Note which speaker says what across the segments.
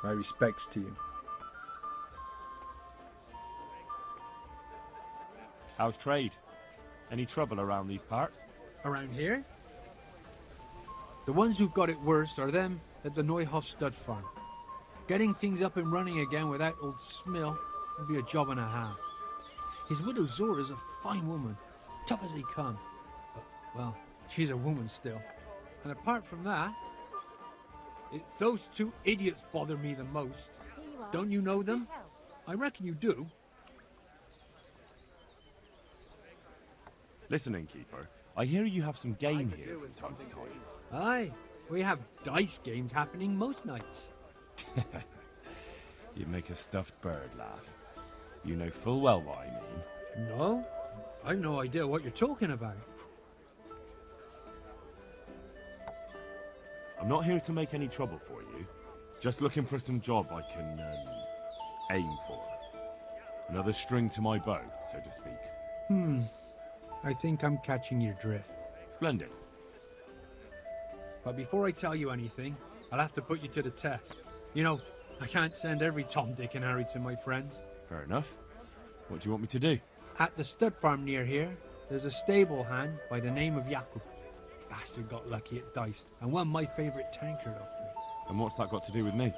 Speaker 1: My respects to you.
Speaker 2: How's trade? Any trouble around these parts?
Speaker 1: Around here? The ones who've got it worst are them at the Neuhof stud farm. Getting things up and running again without old Smill would be a job and a half. His widow Zora's a fine woman, tough as they come. But, well, she's a woman still. And apart from that, it's those two idiots bother me the most. Don't you know them? I reckon you do.
Speaker 2: Listen, innkeeper, I hear you have some game here from time to time.
Speaker 1: Aye, we have dice games happening most nights.
Speaker 2: You make a stuffed bird laugh. You know full well what I mean.
Speaker 1: No, I've no idea what you're talking about.
Speaker 2: I'm not here to make any trouble for you. Just looking for some job I can aim for. Another string to my bow, so to speak.
Speaker 1: I think I'm catching your drift.
Speaker 2: Splendid.
Speaker 1: But before I tell you anything, I'll have to put you to the test. You know, I can't send every Tom, Dick and Harry to my friends.
Speaker 2: Fair enough. What do you want me to do?
Speaker 1: At the stud farm near here, there's a stable hand by the name of Jakub. Bastard got lucky at dice and won my favourite tankard off me.
Speaker 2: And what's that got to do with me?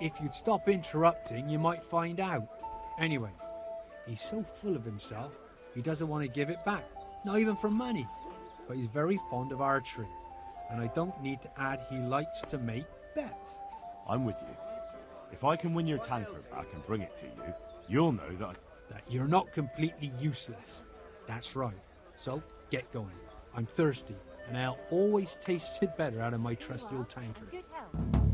Speaker 1: If you'd stop interrupting, you might find out. Anyway, he's so full of himself, he doesn't want to give it back, not even for money. But he's very fond of archery, and I don't need to add he likes to make bets.
Speaker 2: I'm with you. If I can win your tankard back and bring it to you, you'll know that
Speaker 1: That you're not completely useless. That's right. So, get going. I'm thirsty, and I'll always taste it better out of my trusty old tankard.
Speaker 3: Good health.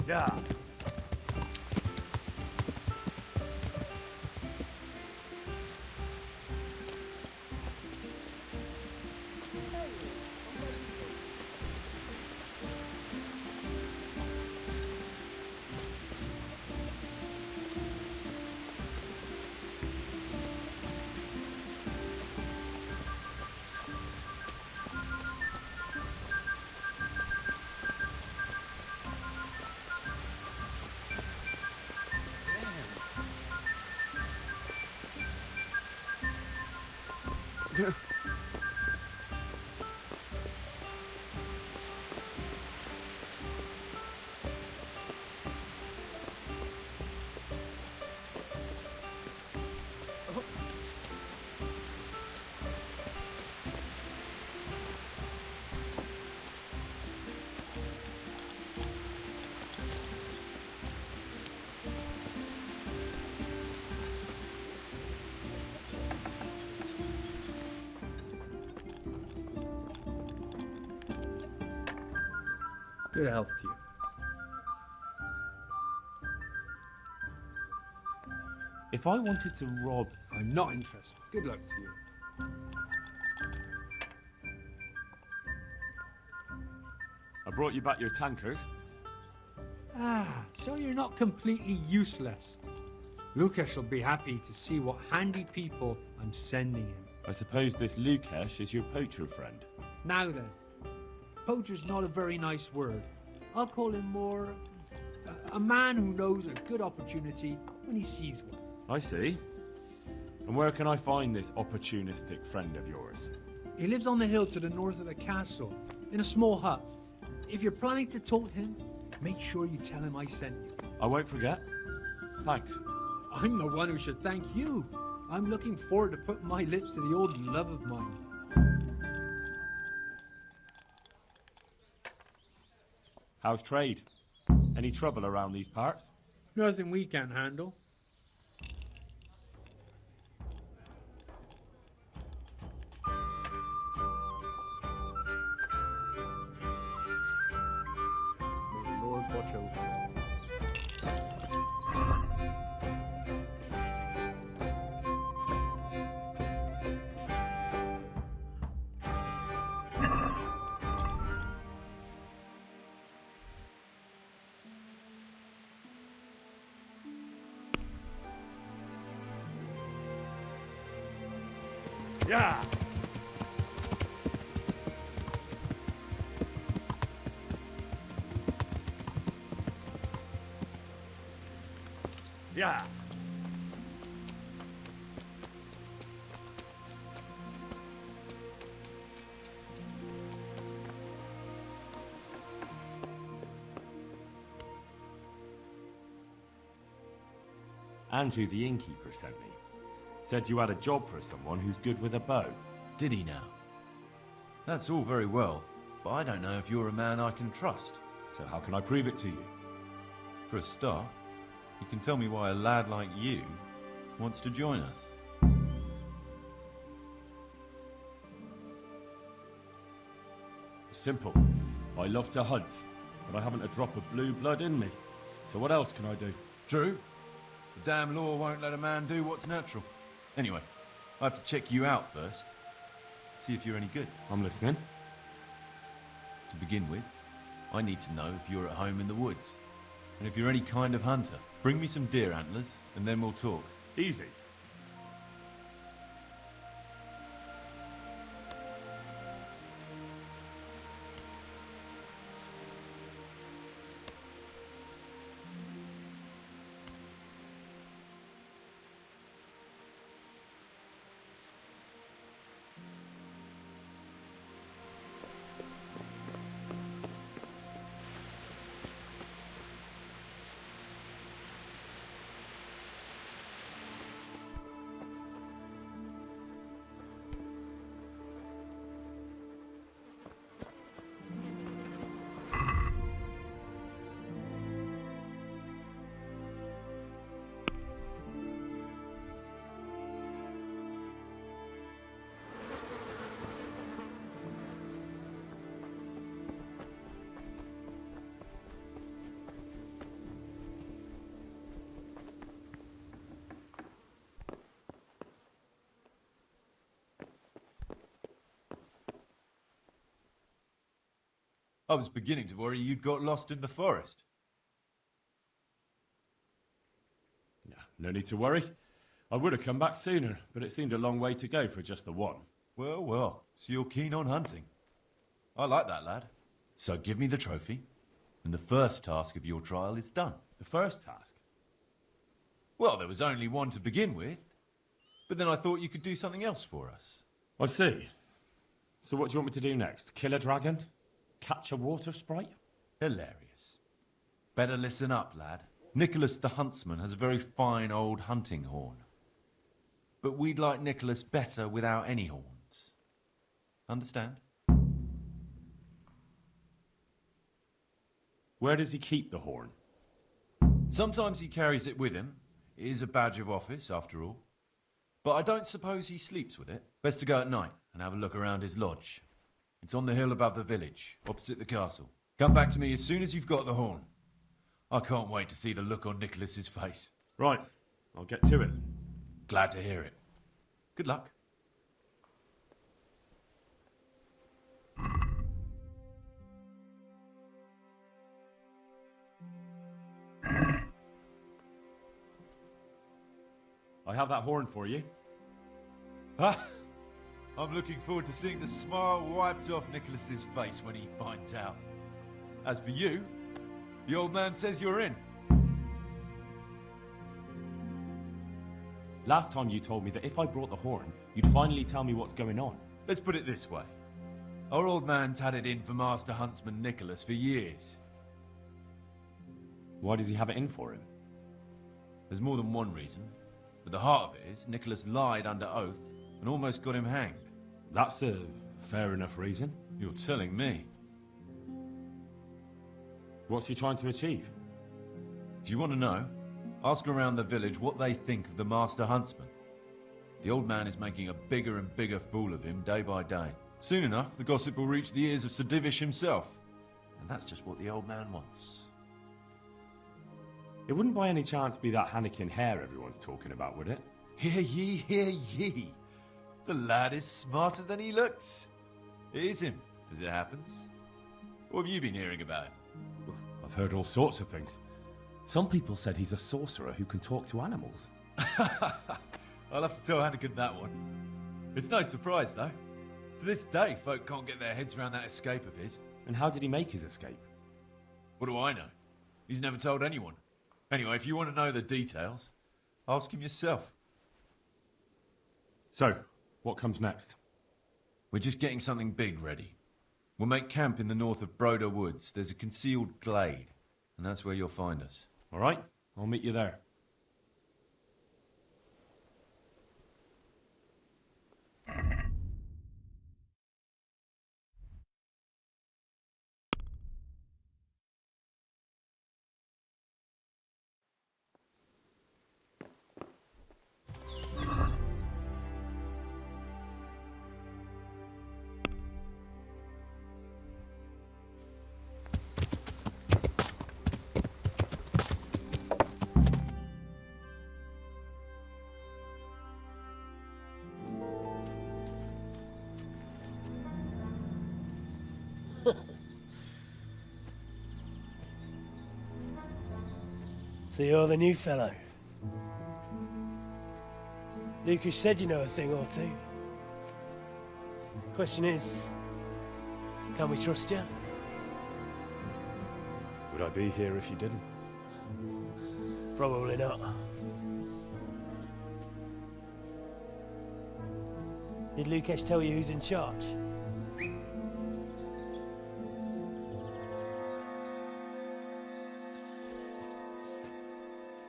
Speaker 2: Yeah.
Speaker 1: Good health to you.
Speaker 2: If I wanted to rob...
Speaker 1: I'm not interested. Good luck to you.
Speaker 2: I brought you back your tankard.
Speaker 1: Ah, so you're not completely useless. Lukash will be happy to see what handy people I'm sending him.
Speaker 2: I suppose this Lukash is your poacher friend.
Speaker 1: Now then, poacher's not a very nice word. I'll call him more a man who knows a good opportunity when he sees one.
Speaker 2: I see. And where can I find this opportunistic friend of yours?
Speaker 1: He lives on the hill to the north of the castle, in a small hut. If you're planning to talk to him, make sure you tell him I sent you.
Speaker 2: I won't forget. Thanks.
Speaker 1: I'm the one who should thank you. I'm looking forward to putting my lips to the old love of mine.
Speaker 2: How's trade? Any trouble around these parts?
Speaker 1: Nothing we can't handle. May the Lord watch over us.
Speaker 2: Yeah! Yeah! Andrew the innkeeper sent me. Said you had a job for someone who's good with a bow.
Speaker 3: Did he now? That's all very well, but I don't know if you're a man I can trust.
Speaker 2: So how can I prove it to you?
Speaker 3: For a start, you can tell me why a lad like you wants to join us.
Speaker 2: Simple. I love to hunt, but I haven't a drop of blue blood in me. So what else can I do?
Speaker 3: True. The damn law won't let a man do what's natural. Anyway, I have to check you out first. See if you're any good.
Speaker 2: I'm listening.
Speaker 3: To begin with, I need to know if you're at home in the woods. And if you're any kind of hunter. Bring me some deer antlers, and then we'll talk.
Speaker 2: Easy.
Speaker 3: I was beginning to worry you'd got lost in the forest.
Speaker 2: Yeah, no need to worry. I would have come back sooner, but it seemed a long way to go for just the one.
Speaker 3: Well, well, so you're keen on hunting. I like that, lad. So give me the trophy, and the first task of your trial is done.
Speaker 2: The first task?
Speaker 3: Well, there was only one to begin with, but then I thought you could do something else for us.
Speaker 2: I see. So what do you want me to do next? Kill a dragon? Catch a water sprite?
Speaker 3: Hilarious. Better listen up, lad. Nicholas the Huntsman has a very fine old hunting horn. But we'd like Nicholas better without any horns. Understand?
Speaker 2: Where does he keep the horn?
Speaker 3: Sometimes he carries it with him. It is a badge of office, after all. But I don't suppose he sleeps with it. Best to go at night and have a look around his lodge. It's on the hill above the village, opposite the castle. Come back to me as soon as you've got the horn. I can't wait to see the look on Nicholas's face.
Speaker 2: Right, I'll get to it.
Speaker 3: Glad to hear it. Good luck.
Speaker 2: I have that horn for you.
Speaker 3: I'm looking forward to seeing the smile wiped off Nicholas's face when he finds out. As for you, the old man says you're in.
Speaker 2: Last time you told me that if I brought the horn, you'd finally tell me what's going on.
Speaker 3: Let's put it this way. Our old man's had it in for Master Huntsman Nicholas for years.
Speaker 2: Why does he have it in for him?
Speaker 3: There's more than one reason, but the heart of it is Nicholas lied under oath and almost got him hanged.
Speaker 2: That's a fair enough reason.
Speaker 3: You're telling me.
Speaker 2: What's he trying to achieve?
Speaker 3: If you want to know, ask around the village what they think of the Master Huntsman. The old man is making a bigger and bigger fool of him day by day. Soon enough, the gossip will reach the ears of Sir Divish himself. And that's just what the old man wants.
Speaker 2: It wouldn't by any chance be that Hannikin hair everyone's talking about, would it?
Speaker 3: Hear ye, hear ye. The lad is smarter than he looks. It is him, as it happens. What have you been hearing about him?
Speaker 2: I've heard all sorts of things. Some people said he's a sorcerer who can talk to animals.
Speaker 3: I'll have to tell Hannikin that one. It's no surprise, though. To this day, folk can't get their heads around that escape of his.
Speaker 2: And how did he make his escape?
Speaker 3: What do I know? He's never told anyone. Anyway, if you want to know the details, ask him yourself.
Speaker 2: So, what comes next?
Speaker 3: We're just getting something big ready. We'll make camp in the north of Broder Woods. There's a concealed glade, and that's where you'll find us.
Speaker 2: All right, I'll meet you there.
Speaker 4: So you're the new fellow. Lucas said you know a thing or two. Question is, can we trust you?
Speaker 5: Would I be here if you didn't?
Speaker 4: Probably not. Did Lucas tell you who's in charge?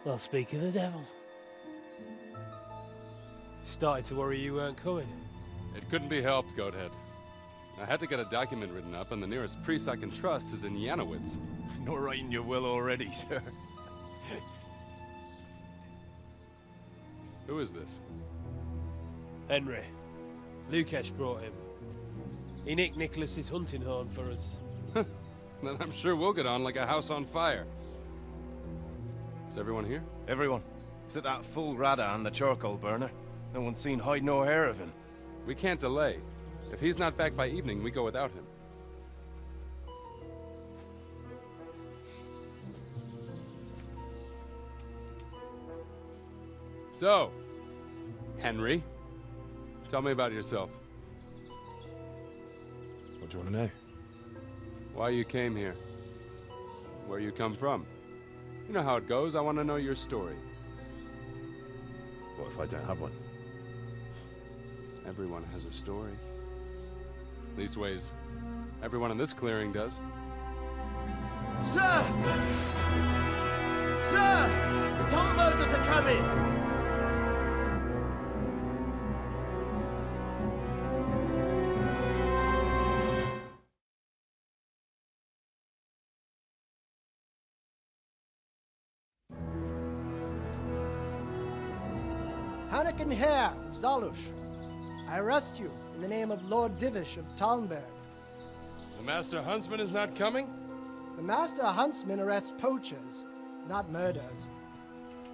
Speaker 4: Well, speak of the devil. Started to worry you weren't coming.
Speaker 6: It couldn't be helped, Goathead. I had to get a document written up, and the nearest priest I can trust is in Ягненок.
Speaker 5: Not writing your will already, sir.
Speaker 6: Who is this?
Speaker 4: Henry. Lucas brought him. He nicked Nicholas's hunting horn for us.
Speaker 6: Then I'm sure we'll get on like a house on fire. Is everyone here?
Speaker 5: Everyone. Except that fool Rada and the charcoal burner. No one's seen hide nor hair of him.
Speaker 6: We can't delay. If he's not back by evening, we go without him. So, Henry, tell me about yourself.
Speaker 3: What do you want to know?
Speaker 6: Why you came here. Where you come from. You know how it goes. I want to know your story.
Speaker 3: What if I don't have one?
Speaker 6: Everyone has a story. Leastways, everyone in this clearing does.
Speaker 7: Sir! Sir! The Tomburgers are coming!
Speaker 8: Ягненок of Zalush, I arrest you in the name of Lord Divish of Talmberg.
Speaker 4: The Master Huntsman is not coming?
Speaker 8: The Master Huntsman arrests poachers, not murderers.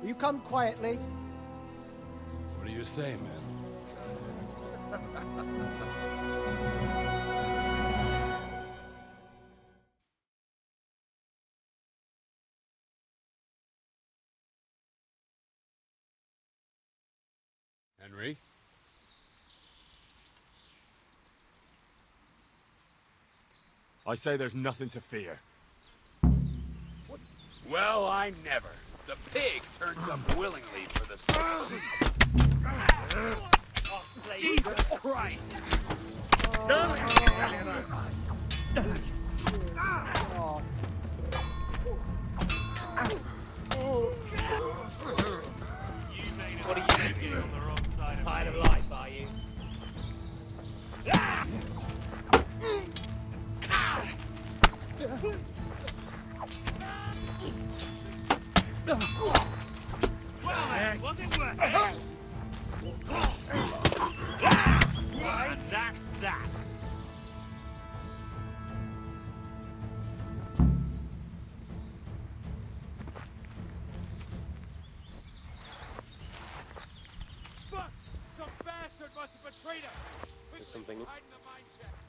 Speaker 8: Will you come quietly?
Speaker 4: What do you say, man?
Speaker 6: Henry?
Speaker 2: I say there's nothing to fear.
Speaker 9: Well, I never. The pig turns up willingly for the circus. Jesus Christ!
Speaker 7: What are you doing on the wrong side of Tired of life, are you? Well, then, was it worth it? And that's that.
Speaker 9: Fuck! Some bastard must have betrayed us!
Speaker 4: There's something...
Speaker 9: Hide in the mine shaft.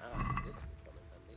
Speaker 4: Ah, this will come in handy.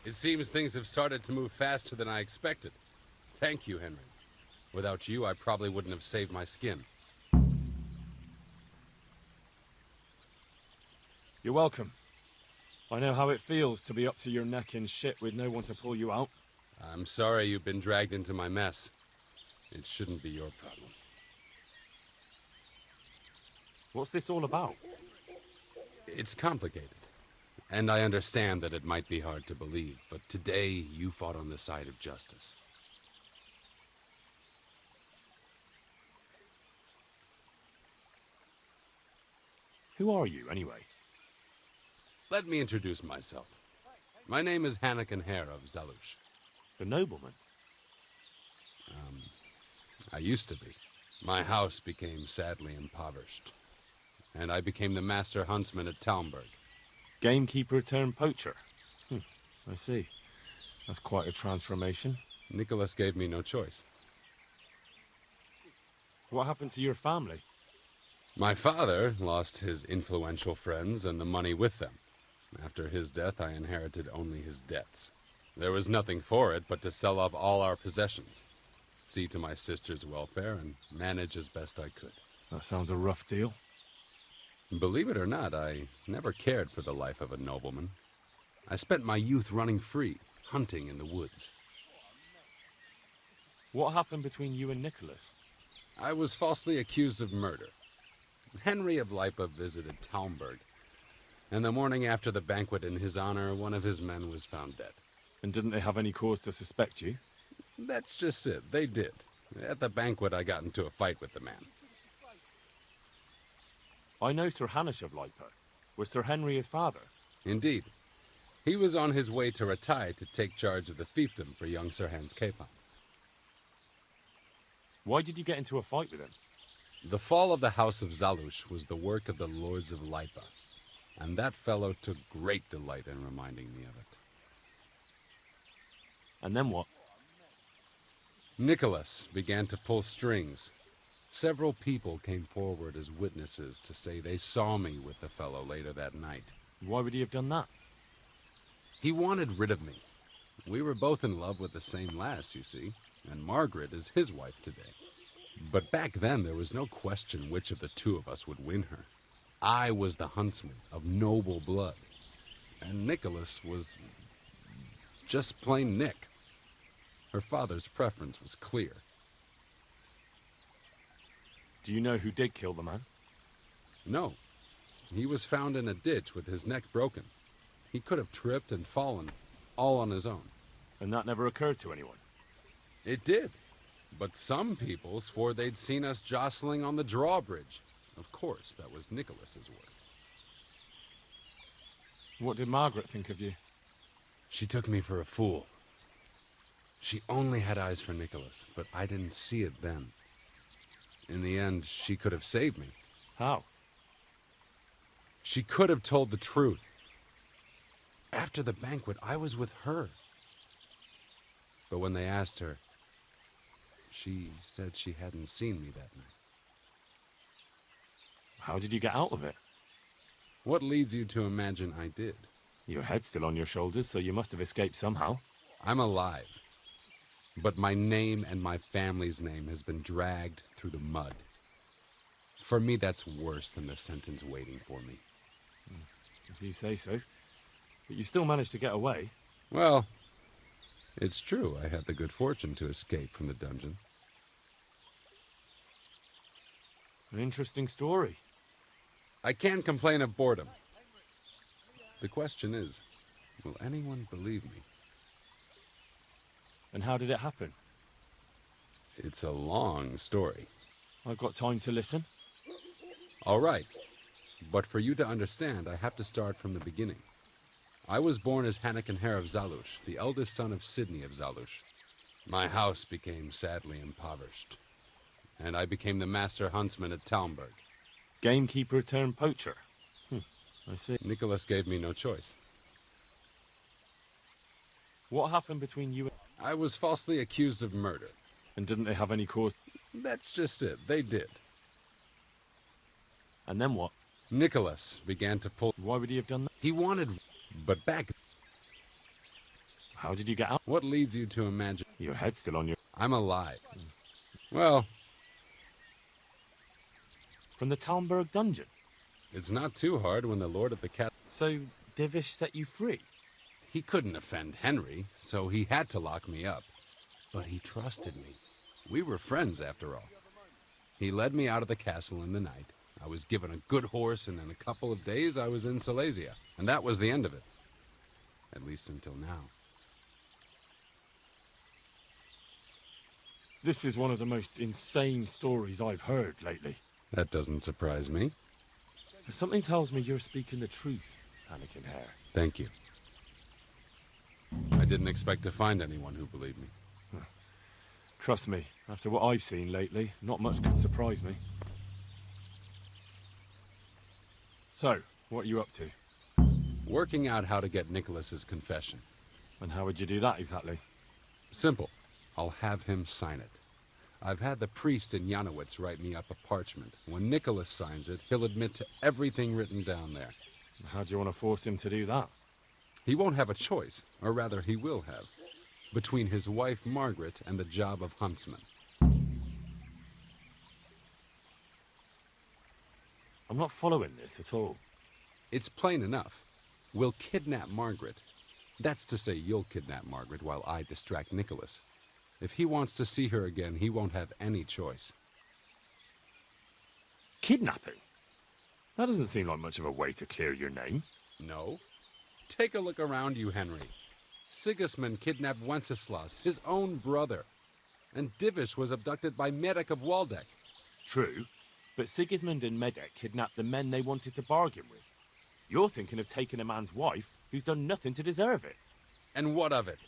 Speaker 6: It seems things have started to move faster than I expected. Thank you, Henry. Without you, I probably wouldn't have saved my skin.
Speaker 2: You're welcome. I know how it feels to be up to your neck in shit with no one to pull you out.
Speaker 6: I'm sorry you've been dragged into my mess. It shouldn't be your problem.
Speaker 2: What's this all about?
Speaker 6: It's complicated. And I understand that it might be hard to believe, but today you fought on the side of justice.
Speaker 2: Who are you, anyway?
Speaker 6: Let me introduce myself. My name is Ягненок of Zalush.
Speaker 2: The nobleman?
Speaker 6: I used to be. My house became sadly impoverished. And I became the master huntsman at Talmberg.
Speaker 2: Gamekeeper turned poacher? I see. That's quite a transformation.
Speaker 6: Nicholas gave me no choice.
Speaker 2: What happened to your family?
Speaker 6: My father lost his influential friends and the money with them. After his death, I inherited only his debts. There was nothing for it but to sell off all our possessions, see to my sister's welfare, and manage as best I could.
Speaker 2: That sounds a rough deal.
Speaker 6: Believe it or not, I never cared for the life of a nobleman. I spent my youth running free, hunting in the woods.
Speaker 2: What happened between you and Nicholas?
Speaker 6: I was falsely accused of murder. Henry of Lipa visited Talmberg, and the morning after the banquet in his honor, one of his men was found dead.
Speaker 2: And didn't they have any cause to suspect you?
Speaker 6: That's just it. They did. At the banquet, I got into a fight with the man.
Speaker 2: I know Sir Hanush of Lipa. Was Sir Henry his father?
Speaker 6: Indeed. He was on his way to Ratai to take charge of the fiefdom for young Sir Hans Capon.
Speaker 2: Why did you get into a fight with him?
Speaker 6: The fall of the House of Zalush was the work of the Lords of Lipa, and that fellow took great delight in reminding me of it.
Speaker 2: And then what?
Speaker 6: Nicholas began to pull strings. Several people came forward as witnesses to say they saw me with the fellow later that night.
Speaker 2: Why would he have done that?
Speaker 6: He wanted rid of me. We were both in love with the same lass, you see, and Margaret is his wife today. But back then there was no question which of the two of us would win her. I was the huntsman of noble blood, and Nicholas was just plain Nick. Her father's preference was clear.
Speaker 2: Do you know who did kill the man?
Speaker 6: No. He was found in a ditch with his neck broken. He could have tripped and fallen, all on his own.
Speaker 2: And that never occurred to anyone?
Speaker 6: It did. But some people swore they'd seen us jostling on the drawbridge. Of course, that was Nicholas's work.
Speaker 2: What did Margaret think of you?
Speaker 6: She took me for a fool. She only had eyes for Nicholas, but I didn't see it then. In the end, she could have saved me.
Speaker 2: How?
Speaker 6: She could have told the truth. After the banquet, I was with her. But when they asked her, she said she hadn't seen me that night.
Speaker 2: How did you get out of it?
Speaker 6: What leads you to imagine I did?
Speaker 2: Your head's still on your shoulders, so you must have escaped somehow.
Speaker 6: I'm alive. But my name and my family's name has been dragged through the mud. For me, that's worse than the sentence waiting for me.
Speaker 2: If you say so. But you still managed to get away.
Speaker 6: Well, it's true I had the good fortune to escape from the dungeon.
Speaker 2: An interesting story.
Speaker 6: I can't complain of boredom. The question is, will anyone believe me?
Speaker 2: And how did it happen?
Speaker 6: It's a long story.
Speaker 2: I've got time to listen.
Speaker 6: All right. But for you to understand, I have to start from the beginning. I was born as Hanakin Hare of Zalush, the eldest son of Sidney of Zalush. My house became sadly impoverished, and I became the master huntsman at Talmberg.
Speaker 2: Gamekeeper turned poacher. I see.
Speaker 6: Nicholas gave me no choice.
Speaker 2: What happened between you and...
Speaker 6: I was falsely accused of murder.
Speaker 2: And didn't they have any cause?
Speaker 6: That's just it. They did.
Speaker 2: And then what?
Speaker 6: Nicholas began to pull...
Speaker 2: Why would he have done that?
Speaker 6: He wanted... But back...
Speaker 2: How did you get out?
Speaker 6: What leads you to imagine...
Speaker 2: Your head's still on your...
Speaker 6: I'm alive. Well...
Speaker 2: From the Talmberg dungeon?
Speaker 6: It's not too hard when the Lord of the Cat...
Speaker 2: So, Divish set you free?
Speaker 6: He couldn't offend Henry, so he had to lock me up. But he trusted me. We were friends, after all. He led me out of the castle in the night. I was given a good horse, and in a couple of days I was in Silesia. And that was the end of it. At least until now.
Speaker 2: This is one of the most insane stories I've heard lately.
Speaker 6: That doesn't surprise me.
Speaker 2: Something tells me you're speaking the truth, Anakin Hare.
Speaker 6: Thank you. I didn't expect to find anyone who believed me.
Speaker 2: Trust me, after what I've seen lately, not much could surprise me. So, what are you up to?
Speaker 6: Working out how to get Nicholas's confession.
Speaker 2: And how would you do that exactly?
Speaker 6: Simple. I'll have him sign it. I've had the priest in Janowitz write me up a parchment. When Nicholas signs it, he'll admit to everything written down there.
Speaker 2: How do you want to force him to do that?
Speaker 6: He won't have a choice, or rather he will have, between his wife Margaret and the job of huntsman.
Speaker 2: I'm not following this at all.
Speaker 6: It's plain enough. We'll kidnap Margaret. That's to say, you'll kidnap Margaret while I distract Nicholas. If he wants to see her again, he won't have any choice.
Speaker 2: Kidnapping? That doesn't seem like much of a way to clear your name.
Speaker 6: No. Take a look around you, Henry. Sigismund kidnapped Wenceslas, his own brother. And Divish was abducted by Merek of Waldeck.
Speaker 2: True,
Speaker 10: But Sigismund and Medek kidnapped the men they wanted to bargain with. You're thinking of taking a man's wife who's done nothing to deserve it.
Speaker 6: And what of it?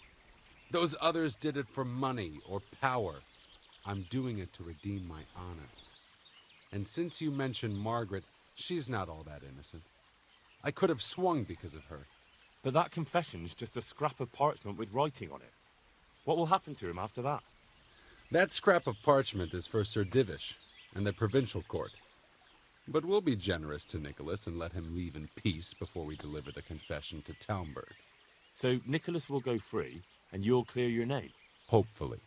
Speaker 6: Those others did it for money or power. I'm doing it to redeem my honor. And since you mentioned Margaret, she's not all that innocent. I could have swung because of her.
Speaker 10: But that confession's just a scrap of parchment with writing on it. What will happen to him after that?
Speaker 6: That scrap of parchment is for Sir Divish and the provincial court. But we'll be generous to Nicholas and let him leave in peace before we deliver the confession to Talmberg.
Speaker 10: So Nicholas will go free, and you'll clear your name?
Speaker 6: Hopefully.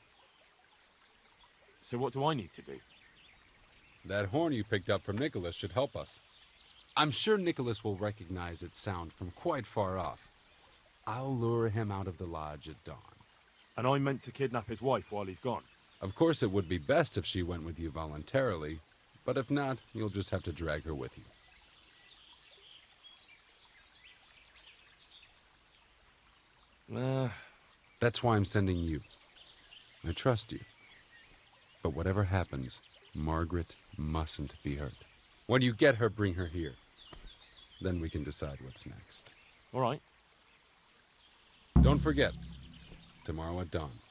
Speaker 10: So what do I need to do?
Speaker 6: That horn you picked up from Nicholas should help us. I'm sure Nicholas will recognize its sound from quite far off. I'll lure him out of the lodge at dawn.
Speaker 10: And I meant to kidnap his wife while he's gone.
Speaker 6: Of course, it would be best if she went with you voluntarily, but if not, you'll just have to drag her with you. That's why I'm sending you. I trust you. But whatever happens, Margaret mustn't be hurt. When you get her, bring her here. Then we can decide what's next.
Speaker 10: All right.
Speaker 6: Don't forget, tomorrow at dawn.